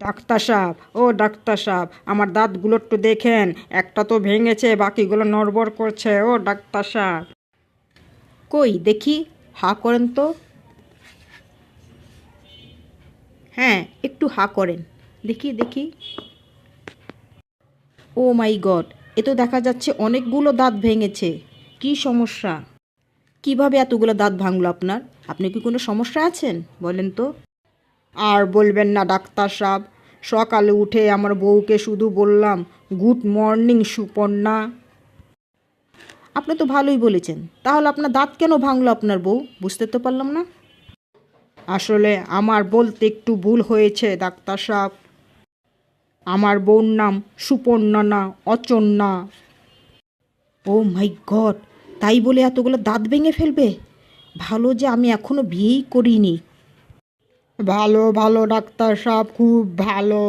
Doctor সাহেব, ও doctor সাহেব, আমার দাঁতগুলো একটু দেখেন। একটা তো ভেঙেছে, বাকিগুলো নড়বড় করছে। ও ডাক্তার সাহেব, কই দেখি, হা করেন তো। হ্যাঁ, একটু হা করেন, দেখি দেখি। ও মাই গড, এ তো দেখা যাচ্ছে অনেকগুলো দাঁত ভেঙেছে। কি সমস্যা? কিভাবে এতগুলো দাঁত ভাঙলো আপনার? আপনি কি কোনো সমস্যা আছেন বলেন তো? আর বলবেন না ডাক্তার সাহেব, সকালে উঠে আমার বউকে শুধু বললাম গুড মর্নিং সুপর্ণা। আপনি তো ভালোই বলেছেন, তাহলে আপনার দাঁত কেন ভাঙলো আপনার বউ? বুঝতে তো পারলাম না। আসলে আমার বলতে একটু ভুল হয়েছে ডাক্তার সাহেব। আমার বউর নাম সুপর্ণা না, অচন্যা। ও মাই গড, তাই বলে এতগুলো দাঁত ভেঙে ফেলবে? ভালো যে আমি এখনো বিয়েই করিনি। ভালো ভালো ডাক্তার সাহেব, খুব ভালো।